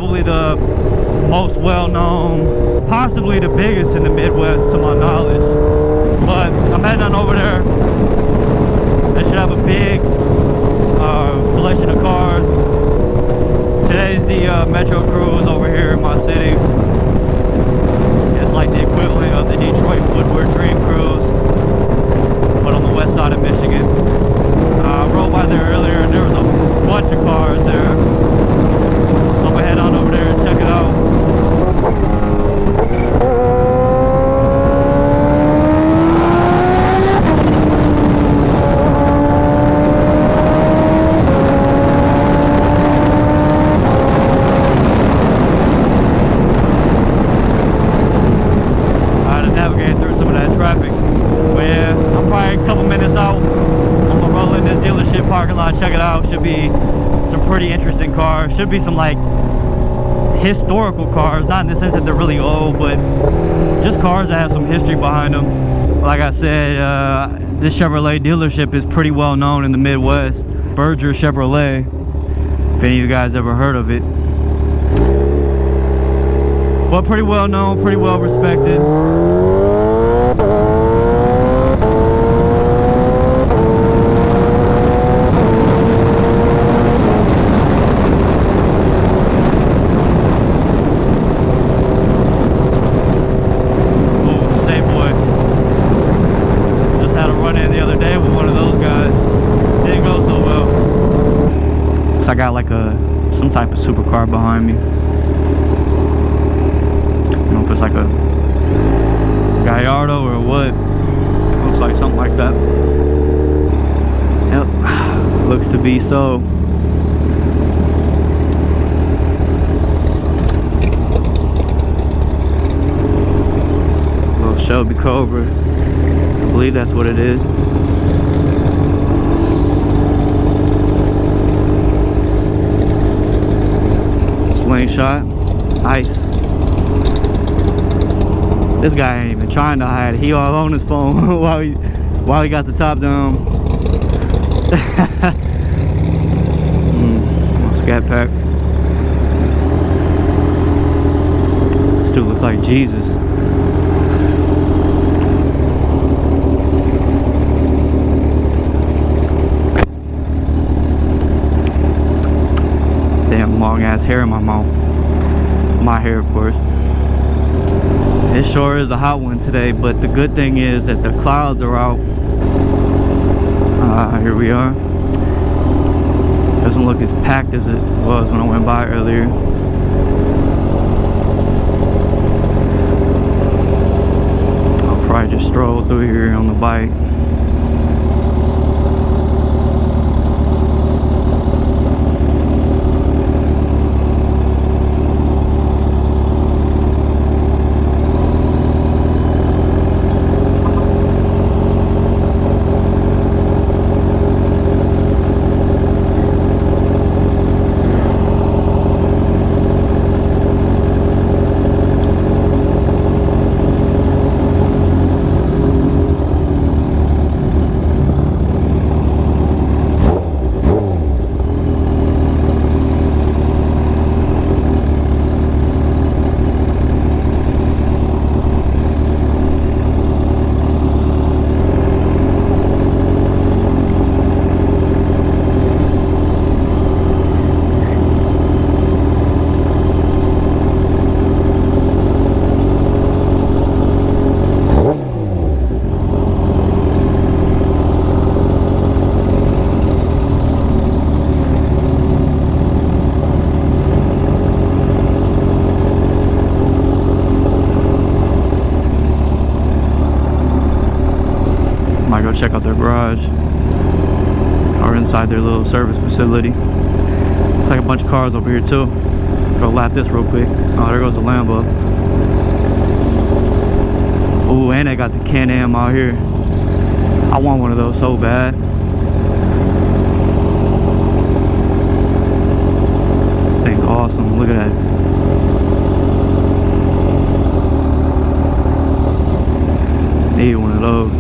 probably the most well-known, possibly the biggest in the Midwest to my knowledge. But I'm heading on over there. They should have a big selection of cars. Today's the Metro Cruise over here in my city. It's like the equivalent of the Detroit Woodward Dream Cruise, but on the west side of Michigan. I rode by there earlier and there was a bunch of cars there. So I'm gonna head on over there and check it out. Check it out. Should be some pretty interesting cars. Should be some like historical cars, not in the sense that they're really old, but just cars that have some history behind them. Like I said, this Chevrolet dealership is pretty well known in the Midwest. Berger Chevrolet, if any of you guys ever heard of it. But pretty well known, pretty well respected. I got like some type of supercar behind me. I don't know if it's like a Gallardo or what. Looks like something like that. Yep, looks to be so. Little Shelby Cobra. I believe that's what it is. Slingshot, nice. This guy ain't even trying to hide. He all on his phone while he got the top down. Scat pack. This dude looks like Jesus. Damn long ass hair in my mouth. My hair, of course. It sure is a hot one today, but the good thing is that the clouds are out. Here we are. Doesn't look as packed as it was when I went by earlier. I'll probably just stroll through here on the bike. Check out their garage or inside their little service facility. Looks like a bunch of cars over here too. Go lap this real quick. Oh, there goes the Lambo. Ooh, and they got the Can-Am out here. I want one of those so bad. This thing's awesome. Look at that. Need one of those.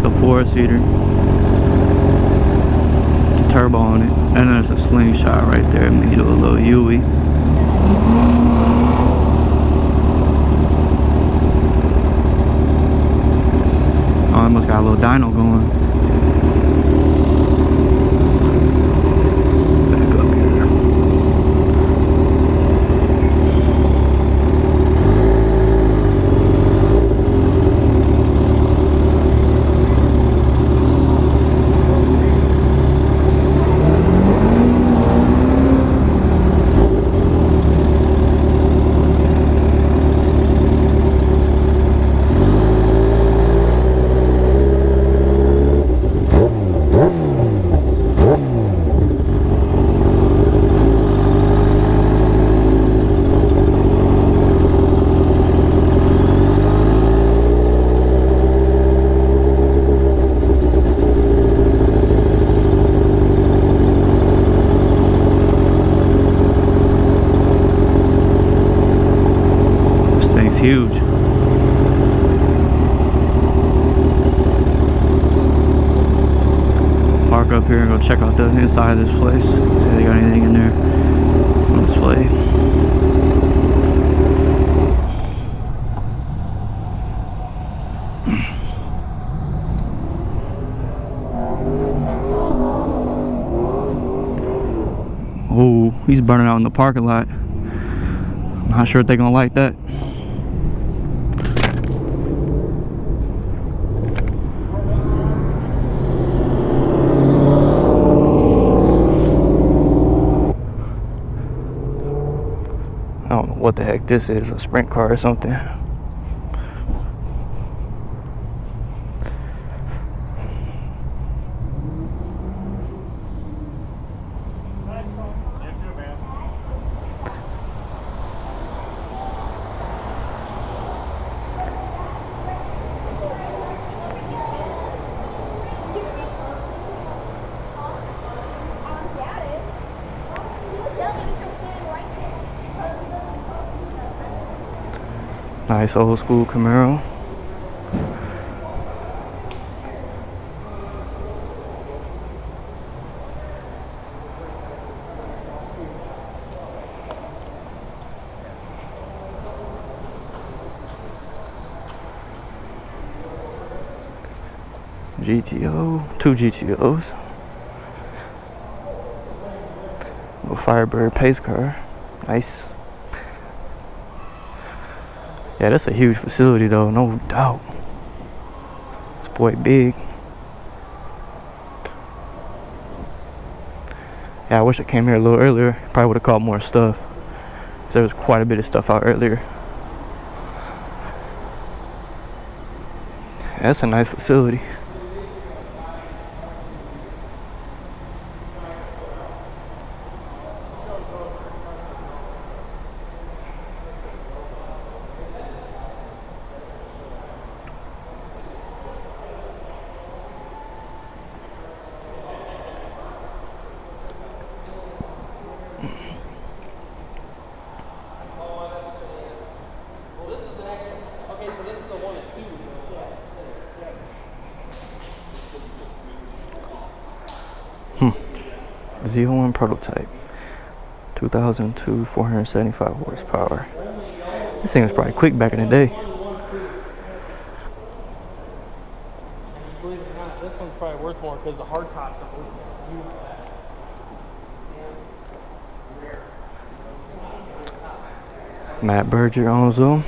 the 4-seater. The turbo on it. And there's a slingshot right there. Maybe do a little U-ey. Oh, it must got a little dyno going. Back up here. Huge. Park up here and go check out the inside of this place. See if they got anything in there on display. Oh, he's burning out in the parking lot. Not sure if they're gonna like that. I don't know what the heck this is, a sprint car or something. Nice old school Camaro. GTO, 2 GTOs. Little Firebird pace car. Nice. Yeah, that's a huge facility though, no doubt. This boy big. Yeah, I wish I came here a little earlier. Probably would have caught more stuff. There was quite a bit of stuff out earlier. Yeah, that's a nice facility. Z01 prototype, 2002, 475 horsepower. This thing was probably quick back in the day. Believe it or not, this one's probably worth more because the hard tops are worth more. Matt Berger owns them.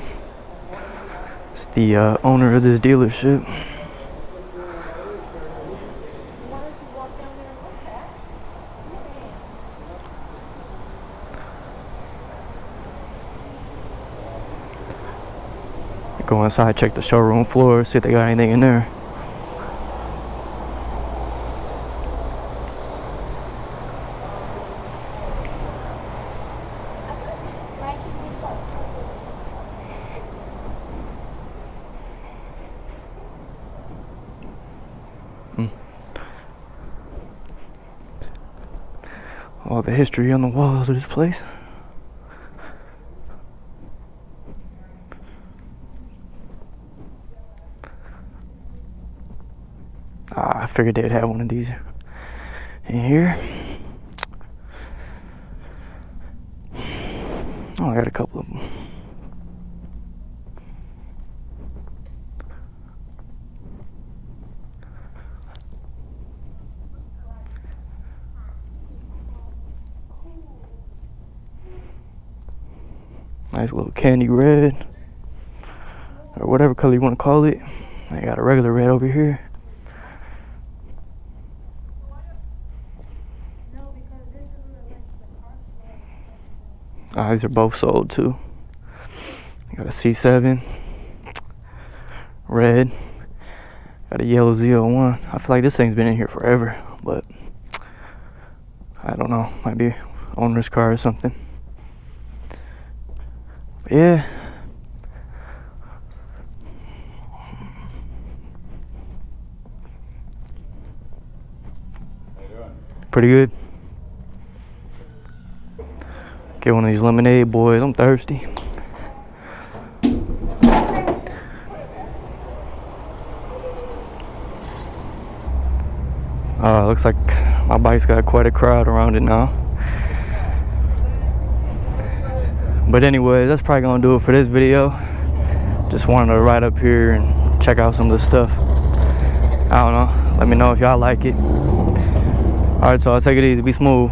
It's the owner of this dealership. Go inside, check the showroom floor, see if they got anything in there. All the history on the walls of this place. I figured they'd have one of these in here. Oh, I got a couple of them. Nice little candy red, or whatever color you want to call it. I got a regular red over here. These are both sold too. I got a C7 red, got a yellow Z01. I feel like this thing's been in here forever, but I don't know, might be owner's car or something. But yeah, pretty good. Get one of these lemonade boys. I'm thirsty. Looks like my bike's got quite a crowd around it now. But anyway, that's probably gonna do it for this video. Just wanted to ride up here and check out some of the stuff. I don't know. Let me know if y'all like it. Alright, so I'll take it easy. Be smooth.